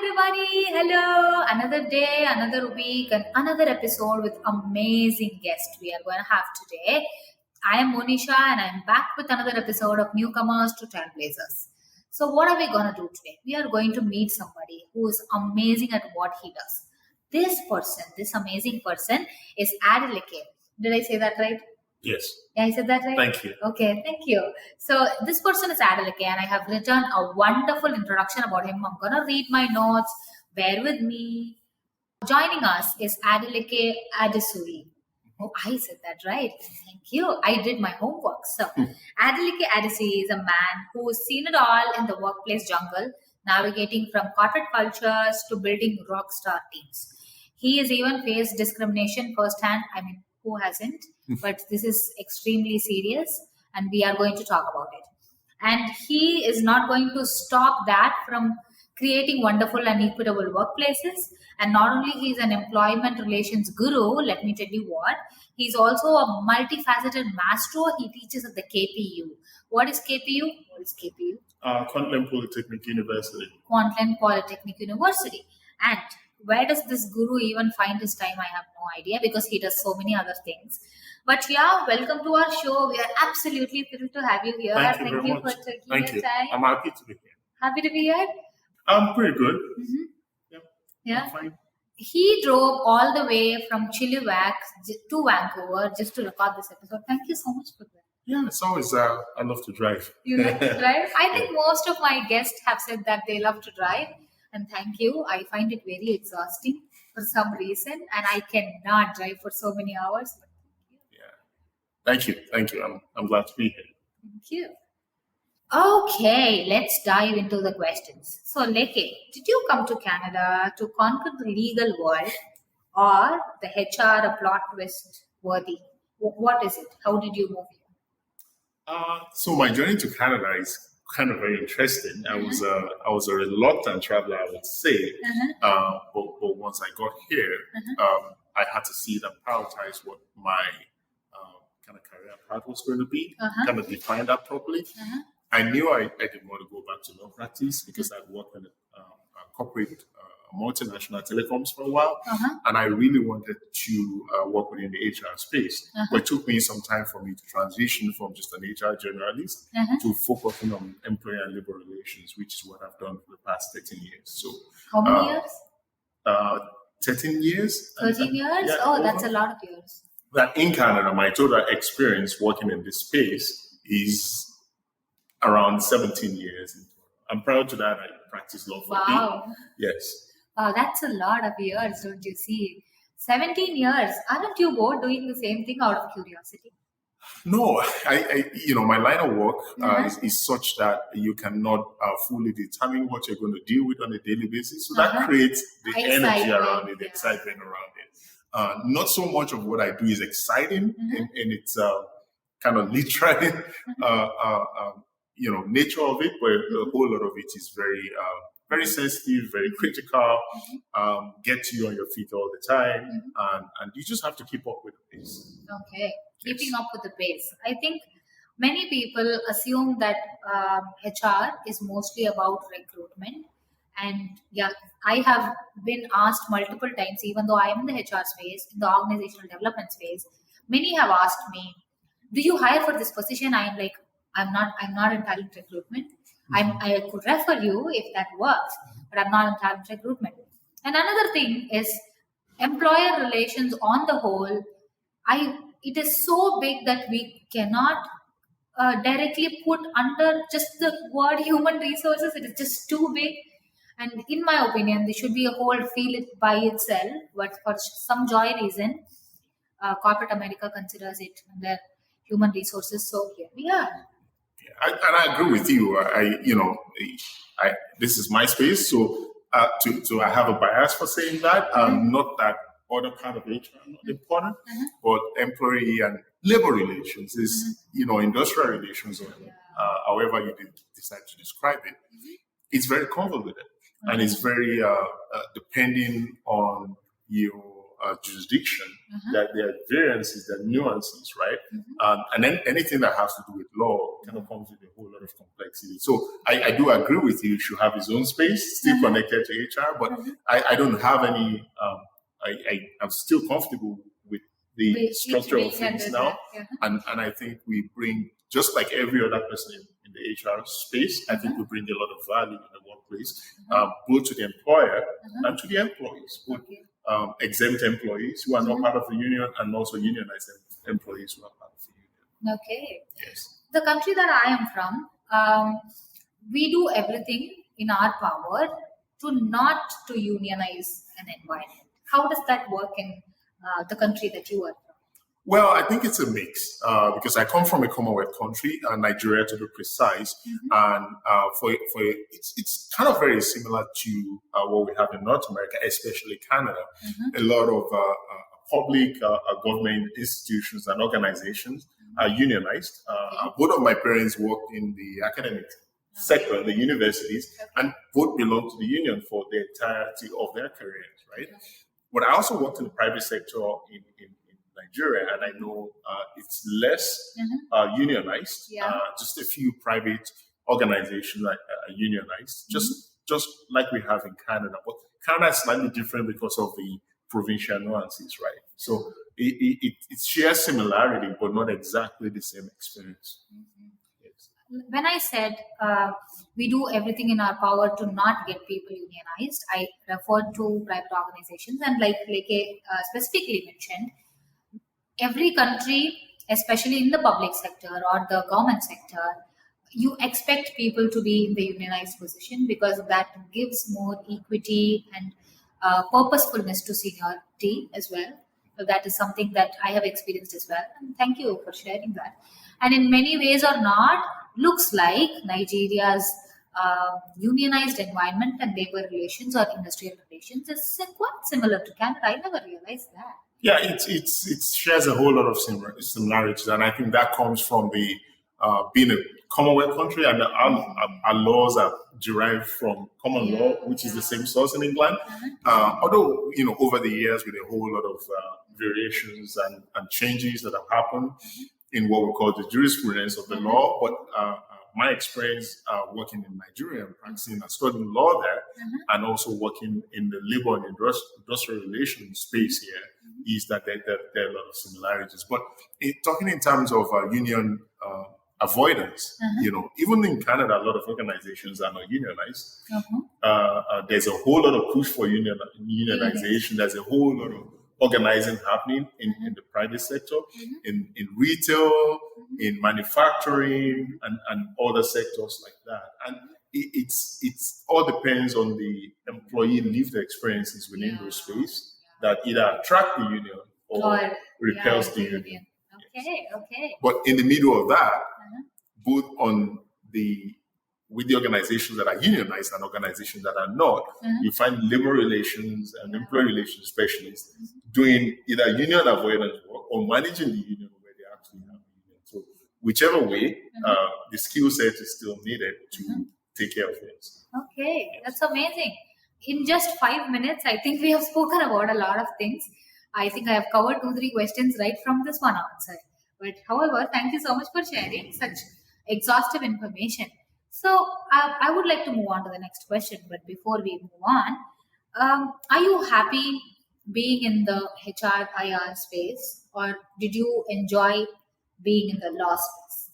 everybody. Hello. Another day, another week, and another episode with amazing guest we are going to have today. I am Monisha and I'm back with another episode of Newcomers to Trailblazers. So what are we going to do today? We are going to meet somebody who is amazing at what he does. This amazing person is Adeleke. Did I say that right? Yes. Yeah, I said that right? Thank you. Okay, thank you. So this person is Adeleke and I have written a wonderful introduction about him. I'm going to read my notes. Bear with me. Joining us is Adeleke Adesuyi. Oh, I said that right. Thank you. I did my homework. So Adeleke Adesuyi is a man who's seen it all in the workplace jungle, navigating from corporate cultures to building rockstar teams. He has even faced discrimination firsthand. I mean, who hasn't? But this is extremely serious and we are going to talk about it. And he is not going to stop that from creating wonderful and equitable workplaces. And not only he's an employment relations guru, let me tell you what, he's also a multifaceted maestro. He teaches at the KPU. What is KPU? Kwantlen Polytechnic University. Kwantlen Polytechnic University. And where does this guru even find his time? I have no idea because he does so many other things. But yeah, welcome to our show. We are absolutely thrilled to have you here. Thank you for taking your time. I'm happy to be here. Happy to be here? I'm pretty good. Mm-hmm. Yeah. I'm fine. He drove all the way from Chilliwack to Vancouver just to record this episode. Thank you so much for that. Yeah, it's always, I love to drive. You love to drive? I think most of my guests have said that they love to drive. And thank you. I find it very exhausting for some reason. And I cannot drive for so many hours. But Thank you. I'm glad to be here. Thank you. Okay, let's dive into the questions. So, Leke, did you come to Canada to conquer the legal world or the HR a plot twist worthy? What is it? How did you move here? So my journey to Canada is kind of very interesting. I was a reluctant traveler, I would say. But once I got here, I had to see and prioritize what my kind of career path was going to be, kind of define that properly. I knew I didn't want to go back to law practice because I'd worked in a corporate multinational telecoms for a while, and I really wanted to work within the HR space. But it took me some time for me to transition from just an HR generalist to focusing on employee and labor relations, which is what I've done for the past 13 years. So, how many years? 13 years. 13 years? Yeah, that's a lot of years. That in Canada, my total experience working in this space is around 17 years. And prior to that, I practiced law for Yes. Wow, that's a lot of years, don't you see? 17 years. Aren't you bored doing the same thing out of curiosity? No, my line of work is such that you cannot fully determine what you're going to deal with on a daily basis. So that creates the energy around it, the excitement around it. Not so much of what I do is exciting in its kind of literary, nature of it, but a whole lot of it is very sensitive, very critical, get you on your feet all the time, and you just have to keep up with the pace. Okay, keeping up with the pace. I think many people assume that HR is mostly about recruitment. And yeah, I have been asked multiple times, even though I am in the HR space, in the organizational development space, many have asked me, do you hire for this position? I am like, I'm not in talent recruitment. I could refer you if that works, but I'm not in talent recruitment. And another thing is employer relations on the whole. It is so big that we cannot directly put under just the word human resources. It is just too big. And in my opinion, there should be a whole field by itself. But for some joy reason, corporate America considers it under human resources. So here we are. And I agree with you. This is my space, so I have a bias for saying that. Not that other part of HR are not important, but employee and labor relations is, industrial relations, or however you decide to describe it. It's very convoluted, and it's very depending on your jurisdiction. That there are variances, there are nuances, right? And then anything that has to do with law kind of comes with a whole lot of complexity. So I do agree with you. He should have his own space, still connected to HR, but I don't have any. I'm still comfortable with the structure of things now, and I think we bring, just like every other person in the HR space, I think we bring a lot of value in the workplace, both to the employer and to the employees, both exempt employees who are not part of the union and also unionized employees who are part of the union. Okay. Yes. The country that I am from, we do everything in our power to not to unionize an environment. How does that work in the country that you are from? Well, I think it's a mix because I come from a Commonwealth country, Nigeria to be precise, and it's kind of very similar to what we have in North America, especially Canada. A lot of public government institutions and organizations are unionized. Both of my parents worked in the academic sector, in the universities, and both belong to the union for the entirety of their careers, right? But I also worked in the private sector in Nigeria, and I know it's less unionized. Just a few private organizations are unionized, just like we have in Canada. But Canada is slightly different because of the provincial nuances, right? So it shares similarity, but not exactly the same experience. Yes. When I said we do everything in our power to not get people unionized, I referred to private organizations, and like Leke specifically mentioned, every country, especially in the public sector or the government sector, you expect people to be in the unionized position because that gives more equity and purposefulness to seniority as well. So that is something that I have experienced as well. And thank you for sharing that. And in many ways or not, looks like Nigeria's unionized environment and labor relations or industrial relations is quite similar to Canada. I never realized that. Yeah, it shares a whole lot of similarities, and I think that comes from the being a Commonwealth country, and our laws are derived from common law, which is the same source in England. Although over the years, with a whole lot of variations and changes that have happened in what we call the jurisprudence of the law, but my experience working in Nigeria and practicing and studying law there, and also working in the labor and industrial relations space here, is that there are a lot of similarities. But talking in terms of union avoidance, even in Canada, a lot of organizations are not unionized. There's a whole lot of push for unionization. There's a whole lot of organizing happening in the private sector, in retail, in manufacturing, and other sectors like that. And it's all depends on the employee lived experiences within those space that either attract the union or repels the union. Okay. But in the middle of that, both with the organizations that are unionized and organizations that are not, you find labor relations and employee relations specialists doing either union avoidance work or managing the union where they actually have the union. So whichever way, the skill set is still needed to take care of things. Okay, that's amazing. In just 5 minutes, I think we have spoken about a lot of things. I think I have covered 2-3 questions right from this one answer. But however, thank you so much for sharing such exhaustive information. So I would like to move on to the next question. But before we move on, are you happy being in the HR/IR space, or did you enjoy being in the law space?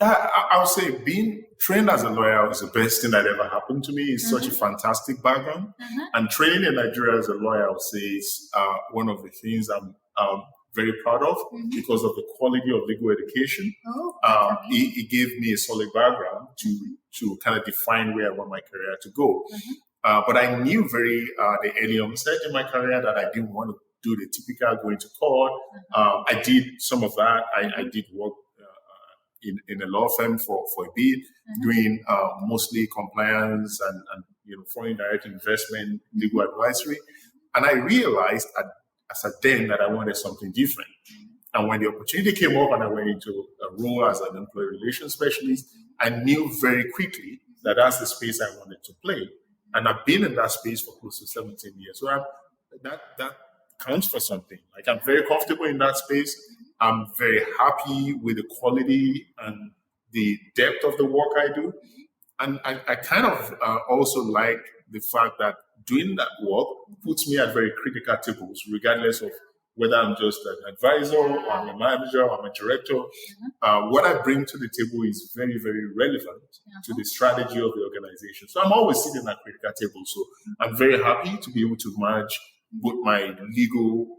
I would say being trained as a lawyer is the best thing that ever happened to me. It's such a fantastic background. And training in Nigeria as a lawyer, I would say, is one of the things I'm very proud of because of the quality of legal education. It gave me a solid background to kind of define where I want my career to go. But I knew very the early onset in my career that I didn't want to do the typical going to court. I did some of that. I did work in a law firm for a bit, doing mostly compliance and foreign direct investment, legal advisory. And I realized as a then that I wanted something different. And when the opportunity came up and I went into a role as an employee relations specialist, I knew very quickly that that's the space I wanted to play. And I've been in that space for close to 17 years. So that counts for something. Like, I'm very comfortable in that space. I'm very happy with the quality and the depth of the work I do. And I kind of also like the fact that doing that work puts me at very critical tables, regardless of whether I'm just an advisor or I'm a manager or I'm a director. What I bring to the table is very, very relevant to the strategy of the organization. So I'm always sitting at critical tables. So I'm very happy to be able to manage both my legal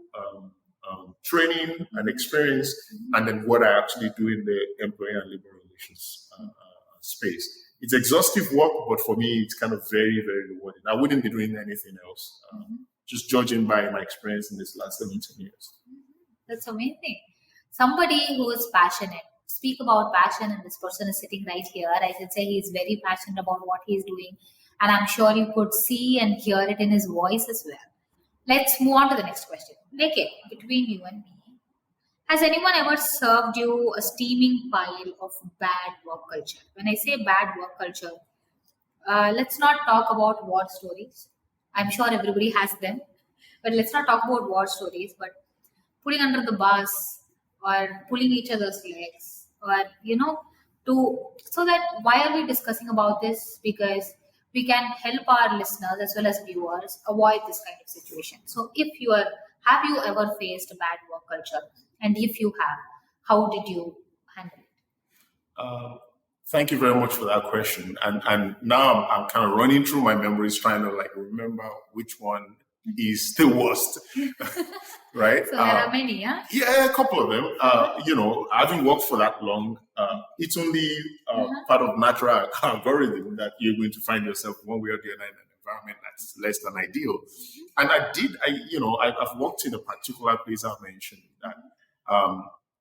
training and experience and then what I actually do in the employee and labor relations space. It's exhaustive work, but for me, it's kind of very, very rewarding. I wouldn't be doing anything else, just judging by my experience in this last 17 years. That's amazing. Somebody who is passionate, speak about passion, and this person is sitting right here. I should say he's very passionate about what he's doing, and I'm sure you could see and hear it in his voice as well. Let's move on to the next question. Leke, between you and me, has anyone ever served you a steaming pile of bad work culture? When I say bad work culture, let's not talk about war stories. I'm sure everybody has them, but let's not talk about war stories. But putting under the bus or pulling each other's legs, or so that why are we discussing about this? Because we can help our listeners as well as viewers avoid this kind of situation. So, have you ever faced a bad work culture? And if you have, how did you handle it? Thank you very much for that question. And now I'm kind of running through my memories, trying to remember which one is the worst, right? So there are many, yeah? Yeah, a couple of them. I haven't worked for that long. It's only part of natural algorithm that you're going to find yourself one way or the other in an environment that's less than ideal. And I've worked in a particular place I mentioned that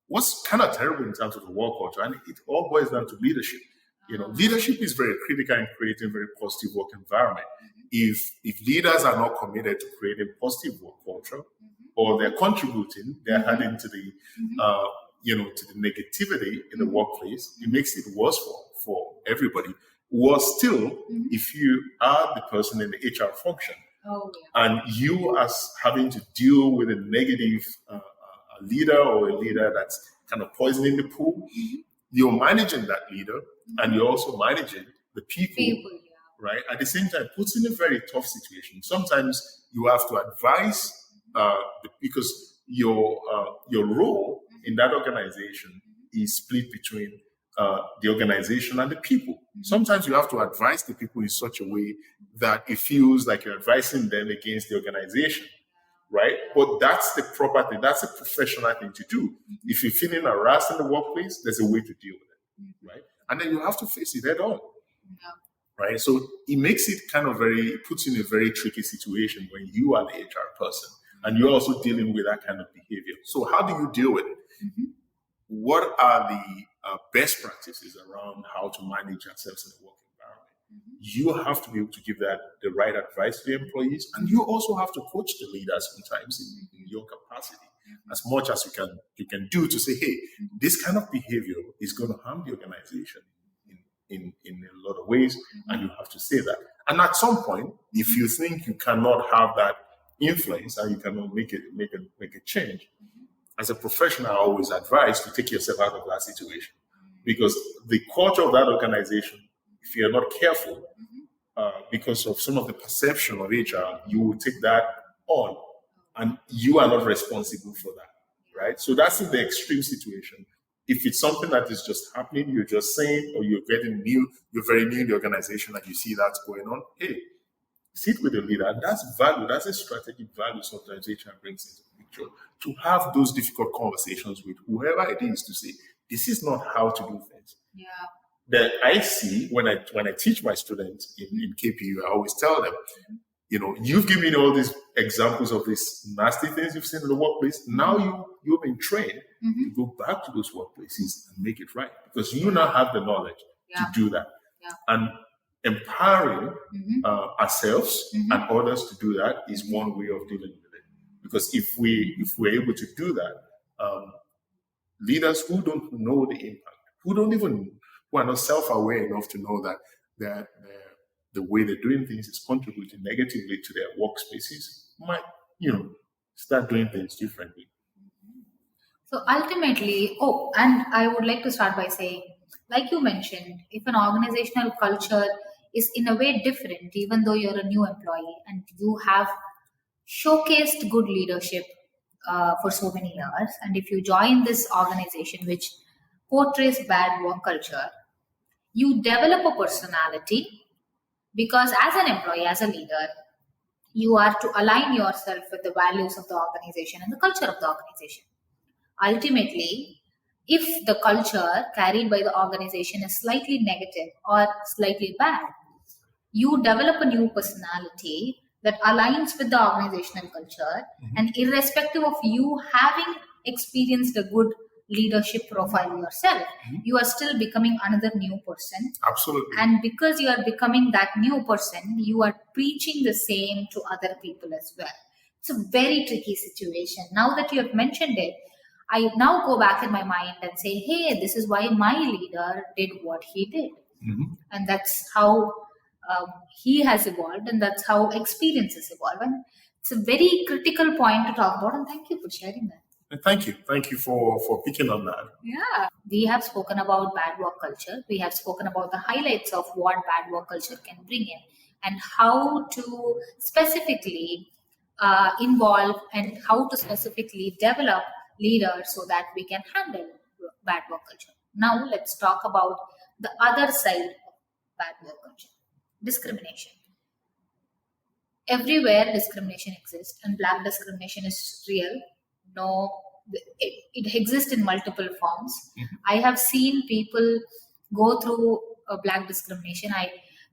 what's kind of terrible in terms of the work culture, and it all boils down to leadership. Leadership is very critical in creating a very positive work environment. If leaders are not committed to creating positive work culture, or they're contributing, they're adding to the to the negativity in the workplace, it makes it worse for everybody. Worse still, if you are the person in the HR function, and you as having to deal with a negative leader or a leader that's kind of poisoning the pool, you're managing that leader and you're also managing the people, right? At the same time, puts in a very tough situation. Sometimes you have to advise because your role in that organization is split between the organization and the people. Sometimes you have to advise the people in such a way that it feels like you're advising them against the organization. Right? But that's the proper thing. That's a professional thing to do. If you're feeling harassed in the workplace, there's a way to deal with it. Right? And then you have to face it head on. Right? So it makes it puts you in a very tricky situation when you are the HR person and you're also dealing with that kind of behavior. So how do you deal with it? What are the best practices around how to manage ourselves in the work environment? You have to be able to give the right advice to the employees, and you also have to coach the leaders sometimes in your capacity as much as you can do to say, hey, this kind of behavior is going to harm the organization in a lot of ways, and you have to say that. And at some point, if you think you cannot have that influence and you cannot make a change, as a professional, I always advise to take yourself out of that situation, because the culture of that organization, if you're not careful, because of some of the perception of HR, you will take that on, and you are not responsible for that, right? So that's in the extreme situation. If it's something that is just happening, you're just saying, or you're very new in the organization, and you see that's going on, hey, sit with the leader. And that's value. That's a strategic value sometimes HR brings into the picture, to have those difficult conversations with whoever it is to say, this is not how to do things. Yeah. That I see when I teach my students in KPU, I always tell them, you've given me all these examples of these nasty things you've seen in the workplace. Now you've been trained to go back to those workplaces and make it right, because you now have the knowledge to do that. Yeah. And empowering ourselves and others to do that is one way of dealing with it. Because if we're able to do that, leaders who don't know the impact, who are not self-aware enough to know that the way they're doing things is contributing negatively to their workspaces, might, start doing things differently. So ultimately, and I would like to start by saying, like you mentioned, if an organizational culture is in a way different, even though you're a new employee and you have showcased good leadership for so many years, and if you join this organization which portrays bad work culture, you develop a personality because as an employee, as a leader, you are to align yourself with the values of the organization and the culture of the organization. Ultimately, if the culture carried by the organization is slightly negative or slightly bad, you develop a new personality that aligns with the organizational culture, and irrespective of you having experienced a good leadership profile yourself, you are still becoming another new person. Absolutely. And because you are becoming that new person, you are preaching the same to other people as well. It's a very tricky situation. Now that you have mentioned it, I now go back in my mind and say, hey, this is why my leader did what he did. And that's how he has evolved, and that's how experiences evolve. And it's a very critical point to talk about, and thank you for sharing that. And thank you for picking on that. Yeah, we have spoken about bad work culture. We have spoken about the highlights of what bad work culture can bring in, and how to specifically involve and how to specifically develop leaders so that we can handle bad work culture. Now let's talk about the other side of bad work culture: discrimination. Everywhere discrimination exists, and black discrimination is real. No, it exists in multiple forms. I have seen people go through black discrimination.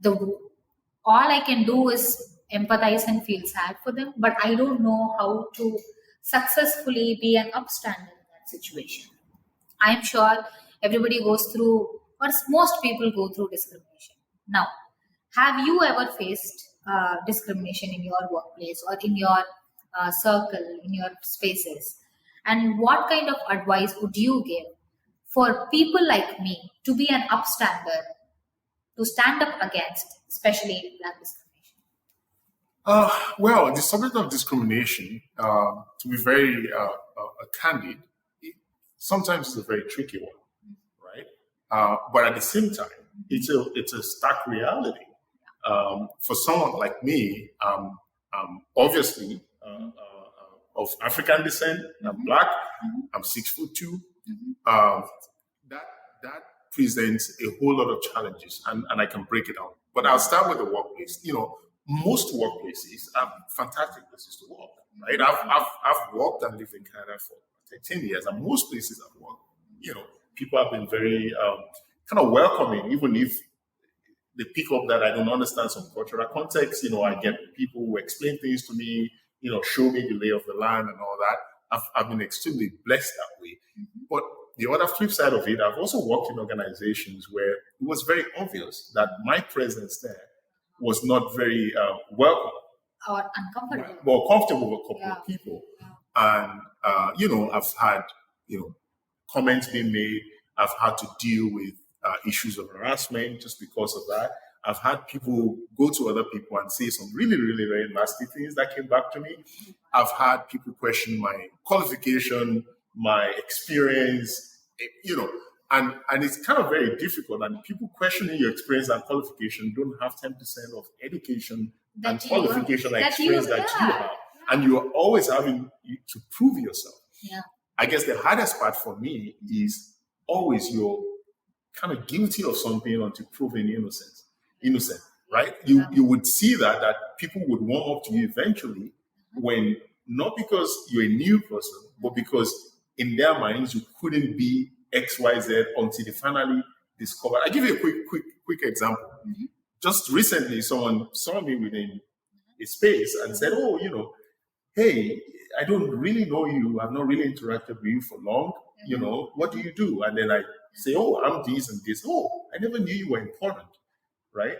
All I can do is empathize and feel sad for them, but I don't know how to successfully be an upstander in that situation. I'm sure everybody goes through, or most people go through discrimination. Now, have you ever faced discrimination in your workplace or in your circle, in your spaces? And what kind of advice would you give for people like me to be an upstander, to stand up against, especially black discrimination? Well, the subject of discrimination, to be very candid, sometimes it's a very tricky one, right? But at the same time, it's a stark reality. For someone like me, obviously of African descent, I'm black, I'm 6'2". That presents a whole lot of challenges, and I can break it down. But I'll start with the workplace. Most workplaces are fantastic places to work, right? I've worked and lived in Canada for 13 years, and most places I've worked, people have been very kind of welcoming, even if they pick up that I don't understand some cultural context. I get people who explain things to me, show me the lay of the land and all that. I've been extremely blessed that way. But the other flip side of it, I've also worked in organizations where it was very obvious that my presence there was not very welcome Or uncomfortable. or comfortable with a couple of people. And, I've had, comments being made. I've had to deal with issues of harassment just because of that. I've had people go to other people and say some really, really very nasty things that came back to me. I've had people question my qualification, my experience, and it's kind of very difficult. And people questioning your experience and qualification don't have 10% of education and qualification and experience that you have. And you're always having to prove yourself. Yeah. I guess the hardest part for me is always you're kind of guilty of something until proven innocent, right? You would see that people would warm up to you eventually, when not because you're a new person, but because in their minds you couldn't be XYZ until they finally discovered. I'll give you a quick example. Just recently, someone saw me within a space and said, "Oh, hey, I don't really know you. I've not really interacted with you for long. What do you do?" And then I say, "Oh, I'm this and this." "Oh, I never knew you were important." Right?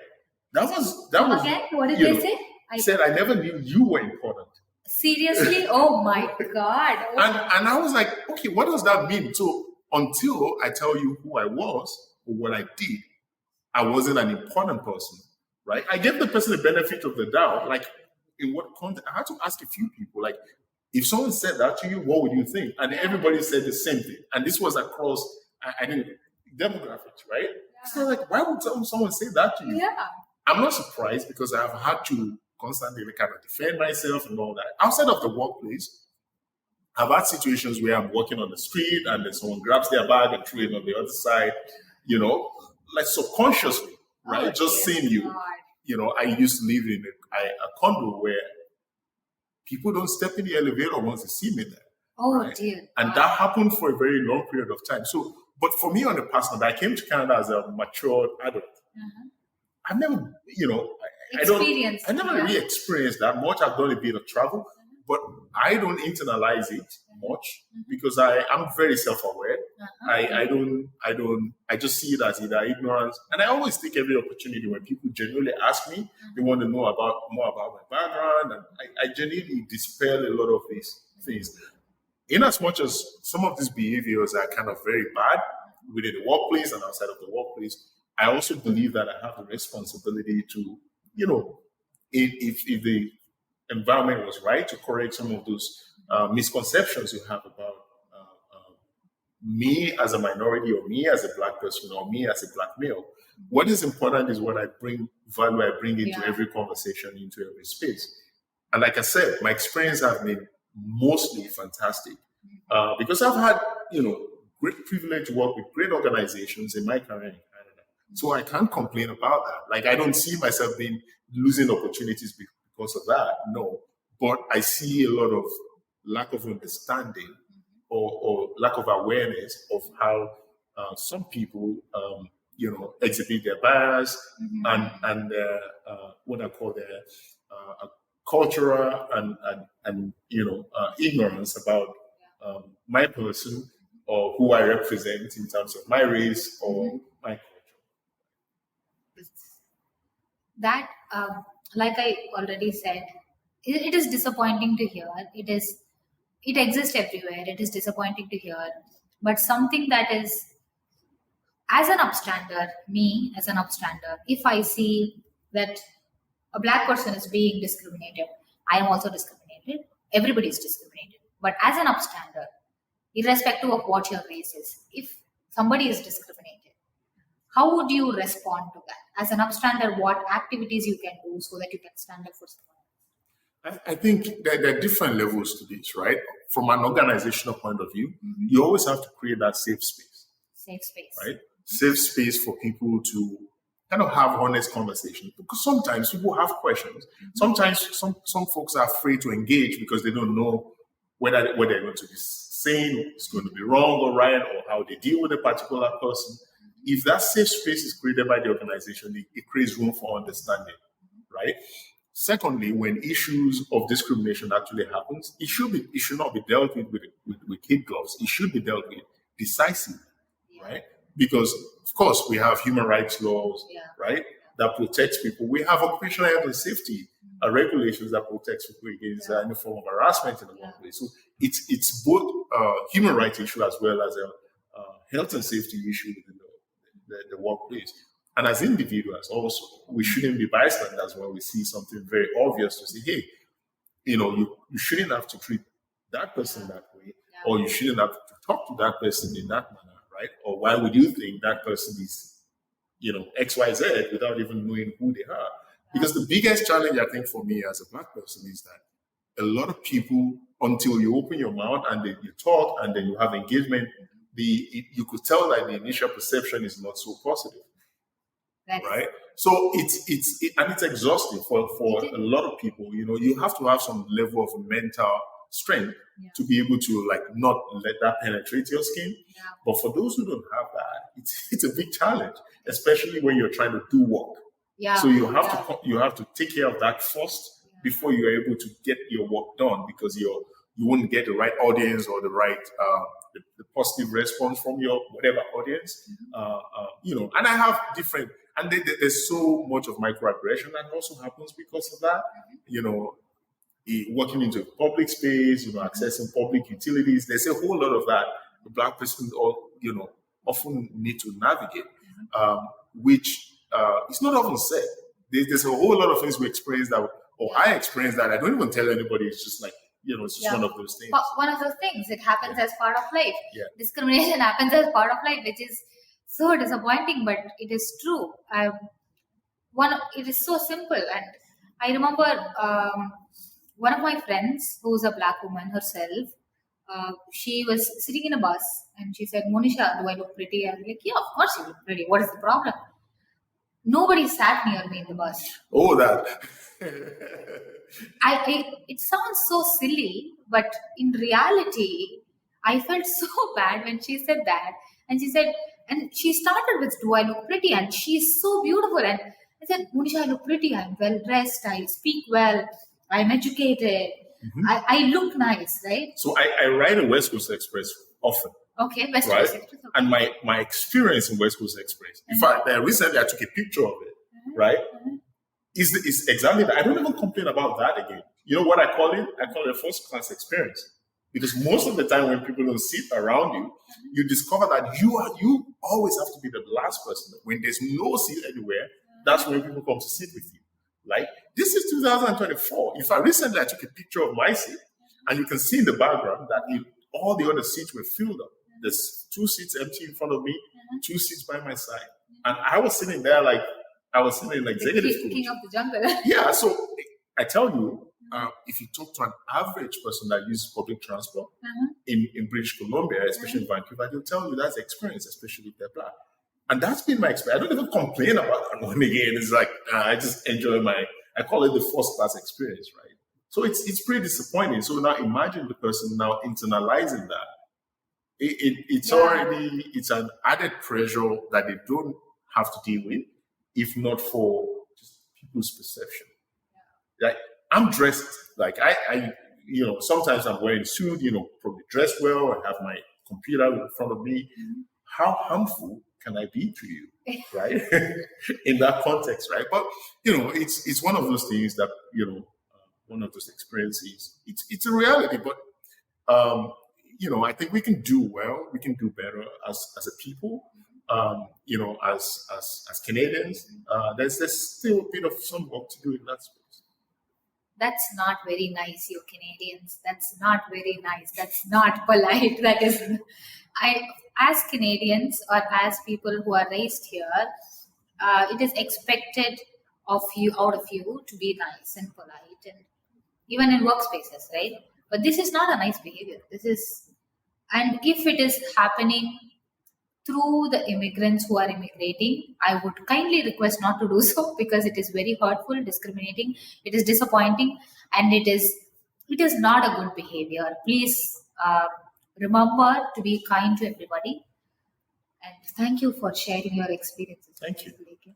That was. Again, what did they say? I said, "I never knew you were important." Seriously? Oh my God. And I was like, okay, what does that mean? So until I tell you who I was or what I did, I wasn't an important person, right? I gave the person the benefit of the doubt. Like, in what context? I had to ask a few people, like, if someone said that to you, what would you think? And everybody said the same thing. And this was across, I didn't, demographics, right? So like, why would someone say that to you? Yeah. I'm not surprised because I've had to constantly kind of defend myself and all that. Outside of the workplace, I've had situations where I'm walking on the street and then someone grabs their bag and throws it on the other side, like subconsciously, right? Just seeing you. God. I used to live in a condo where people don't step in the elevator once they see me there. Oh, right? Dear. And that happened for a very long period of time. So, but for me on a personal, I came to Canada as a mature adult. I've never, I never really experienced that much. I've done a bit of travel, but I don't internalize it much because I'm very self-aware. I just see it as either ignorance. And I always take every opportunity when people genuinely ask me, they want to know more about my background. And I genuinely dispel a lot of these things. In as much as some of these behaviors are kind of very bad within the workplace and outside of the workplace, I also believe that I have the responsibility to, if the environment was right, to correct some of those misconceptions you have about me as a minority or me as a Black person or me as a Black male. What is important is what I bring into every conversation, into every space. And like I said, my experience has been mostly fantastic because I've had, great privilege to work with great organizations in my career in Canada. So I can't complain about that. Like, I don't see myself losing opportunities because of that. No, but I see a lot of lack of understanding or lack of awareness of how some people, exhibit their bias and their, what I call their cultural and ignorance about my person or who I represent in terms of my race or my culture. That, like I already said, it is disappointing to hear. It exists everywhere. It is disappointing to hear. But something that is, as an upstander, if I see that a Black person is being discriminated, I am also discriminated. Everybody is discriminated. But as an upstander, irrespective of what your race is, if somebody is discriminated, how would you respond to that? As an upstander, what activities you can do so that you can stand up for someone? I think there are different levels to this, right? From an organizational point of view, you always have to create that safe space. Safe space. Right? Safe space for people to kind of have honest conversations. Because sometimes people have questions. Sometimes some folks are afraid to engage because they don't know whether they're going to be saying it's going to be wrong or right, or how they deal with a particular person. If that safe space is created by the organization, it creates room for understanding, right? Secondly, when issues of discrimination actually happens, it should not be dealt with kid gloves. It should be dealt with decisively, right? Because of course we have human rights laws, right, that protects people. We have occupational health and safety regulations that protect people against any form of harassment in the workplace. So it's both a human rights issue as well as a health and safety issue within the workplace. And as individuals also, we shouldn't be bystanders when we see something very obvious to say, hey, you shouldn't have to treat that person that way, or you shouldn't have to talk to that person in that manner, right? Or why would you think that person is, XYZ without even knowing who they are? Because the biggest challenge, I think, for me as a Black person is that a lot of people, until you open your mouth and then you talk and then you have engagement, you could tell that the initial perception is not so positive. Right? So it's exhausting for a lot of people. You have to have some level of mental strength to be able to not let that penetrate your skin. But for those who don't have that, it's a big challenge, especially when you're trying to do work. So you have to take care of that first before you're able to get your work done, because you won't get the right audience or the right the positive response from your whatever audience. And I have different. And there's so much of microaggression that also happens because of that. Working into public space, accessing public utilities. There's a whole lot of that the Black person, often need to navigate, which is not often said. There's a whole lot of things we experience that, or I experience that I don't even tell anybody. It's just it's just one of those things. One of those things. It happens as part of life. Discrimination happens as part of life, which is So disappointing, but it is true. It is so simple, and I remember one of my friends who's a black woman herself. She was sitting in a bus and she said, "Monisha, do I look pretty?" I'm like, "Yeah, of course you look pretty. What is the problem?" Nobody sat near me in the bus. Oh, that. It sounds so silly, but in reality, I felt so bad when she said that. And she said, and she started with, "Do I look pretty?" And she's so beautiful. And I said, "Monisha, I look pretty. I'm well dressed. I speak well. I'm educated. I look nice, right?" So I ride a West Coast Express often. Okay, West Right? Coast Express. Okay. And my experience in West Coast Express, in fact, recently I took a picture of it, right? Is exactly that. I don't even complain about that again. You know what I call it? I call it a first class experience. Because most of the time when people don't sit around you, you discover that you always have to be the last person. When there's no seat anywhere, that's when people come to sit with you. Like, this is 2024. In fact, recently I took a picture of my seat, and you can see in the background that all the other seats were filled up. There's 2 seats empty in front of me, 2 seats by my side. And I was sitting there like I was sitting in an executive coach. King of the jungle. Yeah, so I tell you, if you talk to an average person that uses public transport in British Columbia, especially in Vancouver, they'll tell you that's the experience, especially if they're black. And that's been my experience. I don't even complain about that one again. It's like, I just enjoy I call it the first class experience, right? So it's pretty disappointing. So now imagine the person now internalizing that. It's an added pressure that they don't have to deal with, if not for just people's perception. Like, I'm dressed like I sometimes I'm wearing a suit, probably dressed well, I have my computer in front of me. How harmful can I be to you, right? In that context, right? But it's one of those things that one of those experiences. It's a reality, but I think we can do well. We can do better as a people. As Canadians, there's still a bit of some work to do in that space. That's not very nice, you Canadians. That's not very nice. That's not polite. That is, as Canadians or as people who are raised here, it is expected out of you to be nice and polite, and even in workspaces, right? But this is not a nice behavior. And if it is happening through the immigrants who are immigrating, I would kindly request not to do so, because it is very hurtful, discriminating, it is disappointing, and it is not a good behavior. Please remember to be kind to everybody. And thank you for sharing your experiences. Thank you. Leke.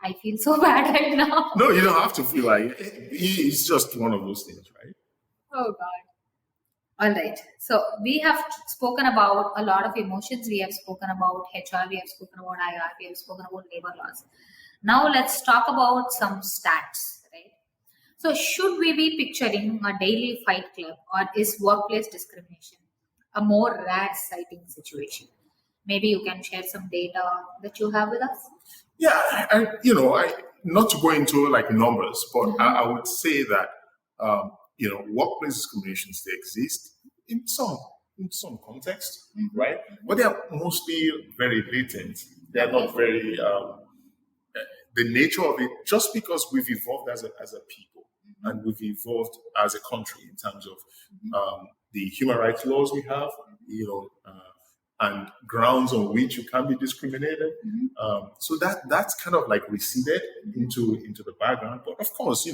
I feel so bad right now. No, you don't have to feel like it's just one of those things, right? Oh God. All right. So we have spoken about a lot of emotions. We have spoken about HR. We have spoken about IR. We have spoken about labor laws. Now let's talk about some stats, right? So should we be picturing a daily fight club, or is workplace discrimination a more rare sighting situation? Maybe you can share some data that you have with us. Yeah, I not to go into like numbers, but I would say that workplace discriminations, they exist in some context, right? But they are mostly very latent. They are not very the nature of it. Just because we've evolved as a people and we've evolved as a country in terms of the human rights laws we have, and grounds on which you can be discriminated. So that's kind of like receded into the background. But of course,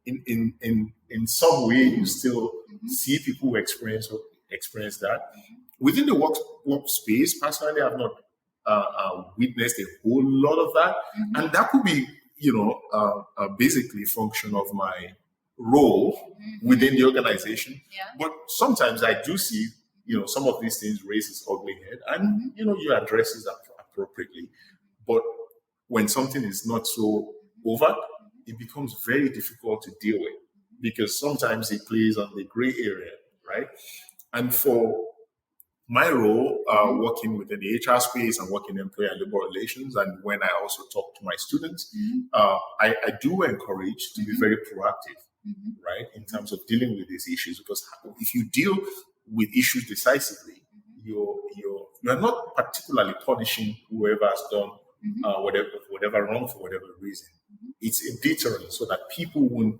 in some way, you still see people who experience that. Within the workspace, personally, I've not witnessed a whole lot of that. And that could be, basically a function of my role within the organization. Yeah. But sometimes I do see, some of these things raise its ugly head, and, you address it appropriately. But when something is not so overt, it becomes very difficult to deal with, because sometimes it plays on the gray area, right? And for my role, working within the HR space and working in employee and labor relations, and when I also talk to my students, I do encourage to be very proactive, right, in terms of dealing with these issues, because if you deal with issues decisively, your you are not particularly punishing whoever has done whatever wrong for whatever reason. It's a deterrent so that people won't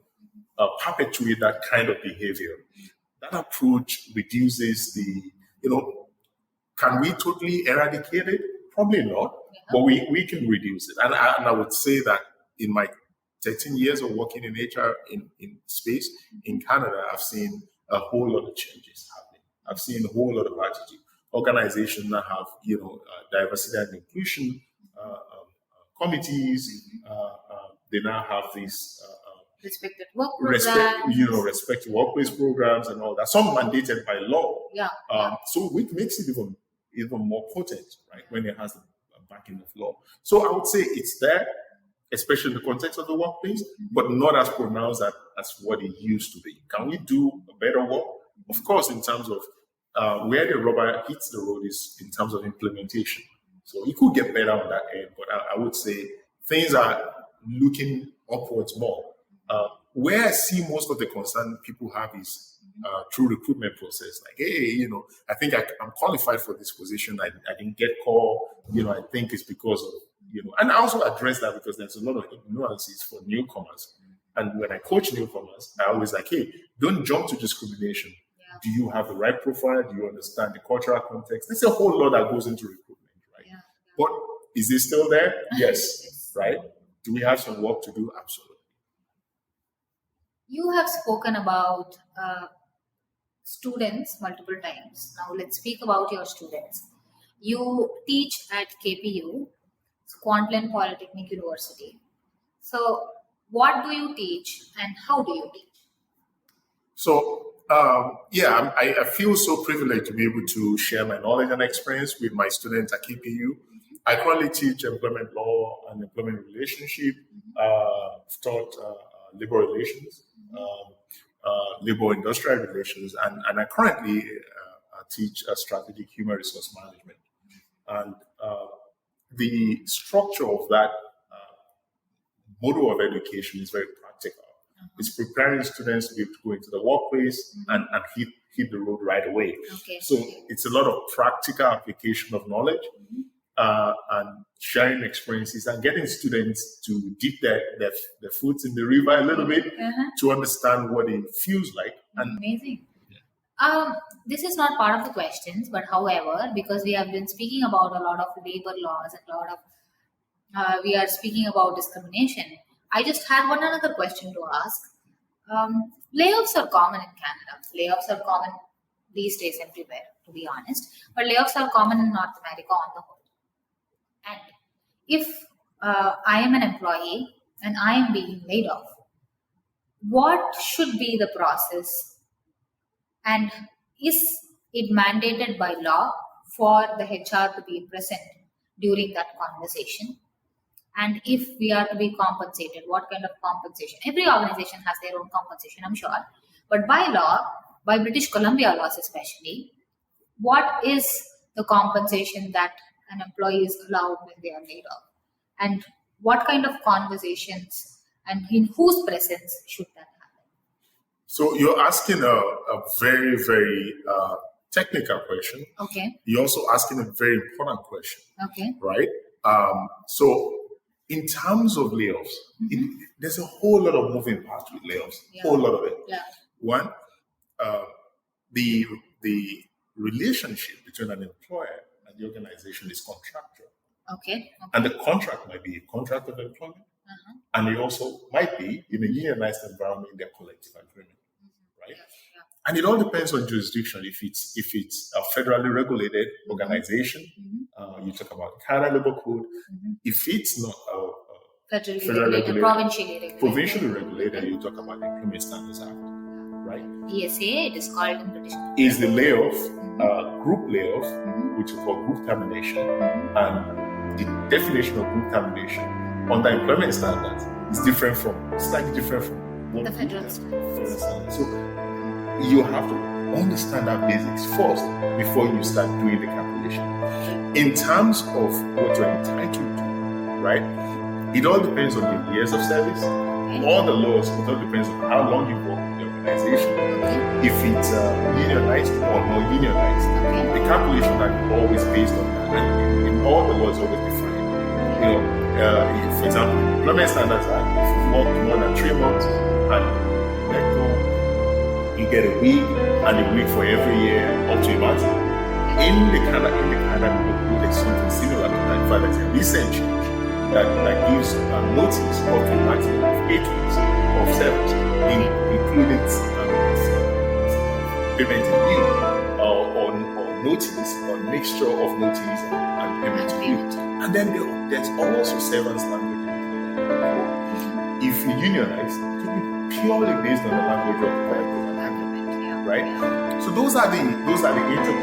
perpetuate that kind of behavior. That approach reduces can we totally eradicate it? Probably not, but we can reduce it. And I would say that in my 13 years of working in HR in space in Canada, I've seen a whole lot of changes happening. I've seen a whole lot of attitude. Organizations that have, diversity and inclusion committees. They now have these respected work programs. respected workplace programs and all that. Some mandated by law. So which makes it even more potent, right, when it has the backing of law. So I would say it's there, especially in the context of the workplace, but not as pronounced as what it used to be. Can we do a better work? Of course, in terms of where the rubber hits the road is in terms of implementation. So it could get better on that end, but I would say things are looking upwards more. Where I see most of the concern people have is through recruitment process. Like, hey, I think I'm qualified for this position. I didn't get called. I think it's because of, and I also address that because there's a lot of nuances for newcomers. And when I coach newcomers, I always like, hey, don't jump to discrimination. Do you have the right profile? Do you understand the cultural context? There's a whole lot that goes into recruitment, right? But is it still there? Yes. Right? Do we have some work to do? Absolutely. You have spoken about students multiple times. Now let's speak about your students. You teach at KPU, Kwantlen Polytechnic University. So what do you teach and how do you teach? So, I feel so privileged to be able to share my knowledge and experience with my students at KPU. I currently teach employment law and employment relationship. I've taught labor relations, labor industrial relations, and I currently teach strategic human resource management. And the structure of that model of education is very practical. It's preparing students to be able to go into the workplace and hit the road right away. So it's a lot of practical application of knowledge and sharing experiences and getting students to dip their foot in the river a little bit to understand what it feels like. And amazing. This is not part of the questions, but however, because we have been speaking about a lot of labor laws and a lot of we are speaking about discrimination, I just had one another question to ask. Layoffs are common in Canada. Layoffs are common these days everywhere, to be honest. But layoffs are common in North America on the whole. And if I am an employee and I am being laid off, what should be the process? And is it mandated by law for the HR to be present during that conversation? And if we are to be compensated, what kind of compensation? Every organization has their own compensation, I'm sure. But by law, by British Columbia laws especially, what is the compensation that an employee is allowed when they are laid off? And what kind of conversations and in whose presence should that happen? So you're asking a very, very technical question. Okay. You're also asking a very important question. Okay. Right? So in terms of layoffs, there's a whole lot of moving parts with layoffs. Whole lot of it. One, the relationship between an employer and the organization is contractual. Okay. And the contract might be a contract of employment, and it also might be in a unionized environment their collective agreement, right? And it all depends on jurisdiction. If it's a federally regulated organization, you talk about Canada Labor Code. If it's not federally regulated, provincially regulated, you talk about the Employment Standards Act, right? PSA, it is called in British. Is the layoff group layoff, which is called group termination, and the definition of group termination under employment standards is slightly different from the federal standards. So you have to understand that basics first before you start doing the calculation. In terms of what you're entitled to, right? It all depends on the years of service. All the laws, it all depends on how long you've worked with the organization, Okay. if it's unionized or non-unionized. Okay. The calculation are always based on that, and in all the laws always different. For example, employment standards are if you work more than 3 months and let go, you get a week and a week for every year up to a month. In the Canada code, there's something similar to that. In fact, there's a recent change that gives a notice up to a maximum of 8 weeks of service, including payment in lieu or notice or mixture of notice and payment in lieu. And then there's also servants language. If you unionize, it will be purely based on the language of the agreement, right? So those are the interviews of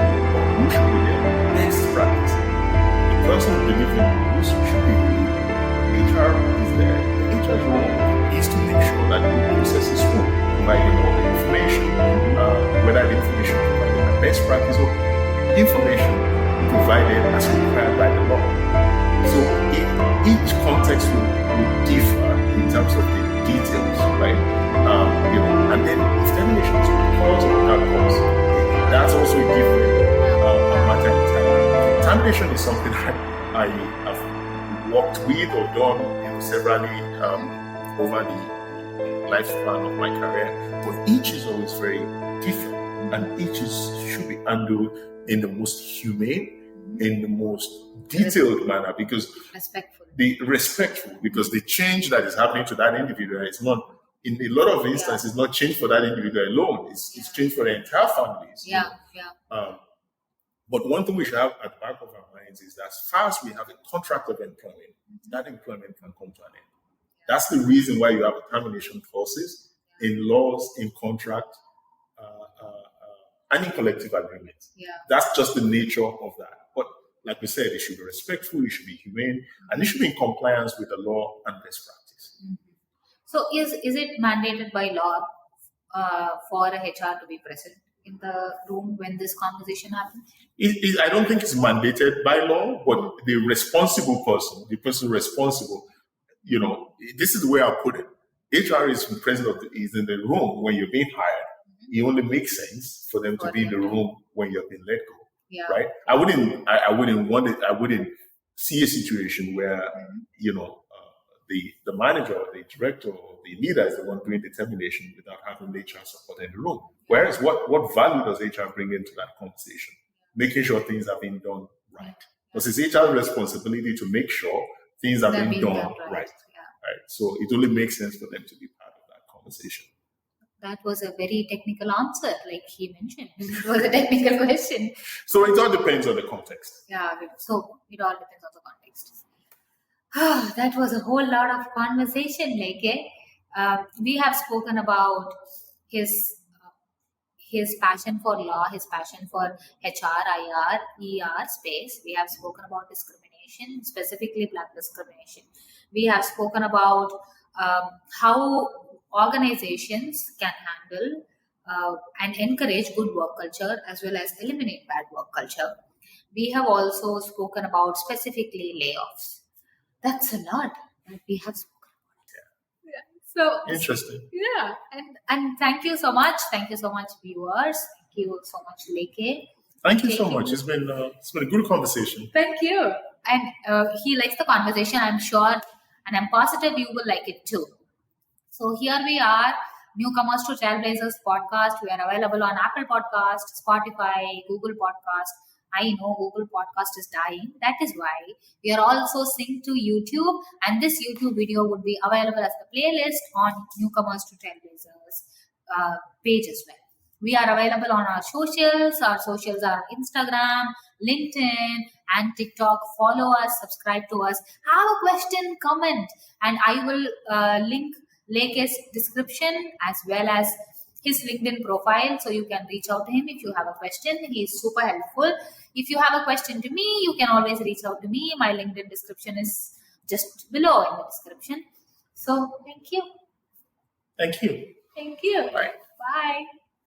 who should be their best practice. The person delivering the rules should be HR is there. The HR's role is to make sure that the process is smooth, providing all the information, whether the information provided by best practice or information provided as required by the law. So each context will differ in terms of the details, right? And then if termination is because of that cause, that's also a different matter entirely. Termination is something I have worked with or done severally over the lifespan of my career, but each is always very different, and each should be handled in the most humane, in the most detailed manner, because respectful, because the change that is happening to that individual is not, in a lot of instances, not change for that individual alone. It's change for the entire families. But one thing we should have at the back of our minds is that as far as we have a contract of employment, that employment can come to an end. That's the reason why you have termination clauses in laws, in contract, and in collective agreements. That's just the nature of that. But like we said, it should be respectful, it should be humane, and it should be in compliance with the law and best practice. So is it mandated by law for a HR to be present in the room when this conversation happens? I don't think it's mandated by law, but the responsible person, the person responsible, this is the way I put it. HR is present, is in the room when you're being hired. It only makes sense for them to be in the room when you're being let go, right? I wouldn't see a situation where the manager or the director or the leader is the one doing the termination without having HR support in the room. Whereas what value does HR bring into that conversation? Making sure things are being done right. Because it's HR's responsibility to make sure things are being done right. Right. So it only makes sense for them to be part of that conversation. That was a very technical answer, like he mentioned. It was a technical question. So it all depends on the context. So it all depends on the context. That was a whole lot of conversation, Leke. We have spoken about his passion for law, his passion for HR, IR, ER space. We have spoken about discrimination, specifically Black discrimination. We have spoken about how organizations can handle and encourage good work culture as well as eliminate bad work culture. We have also spoken about specifically layoffs. That's a lot that we have spoken about. So interesting. And thank you so much. Thank you so much, viewers. Thank you so much, Leke. Thank you so much. It's been a good conversation. Thank you. And he likes the conversation, I'm sure, and I'm positive you will like it too. So here we are, Newcomers to Trailblazers podcast. We are available on Apple Podcast, Spotify, Google Podcast. I know Google Podcast is dying. That is why we are also synced to YouTube, and this YouTube video would be available as the playlist on Newcomers to Trailblazers page as well. We are available on our socials. Our socials are Instagram, LinkedIn, and TikTok. Follow us, subscribe to us. Have a question, comment, and I will link Leke's description as well as his LinkedIn profile, so you can reach out to him if you have a question. He is super helpful. If you have a question to me, you can always reach out to me. My LinkedIn description is just below in the description. So thank you. Thank you. Thank you. Bye. Bye.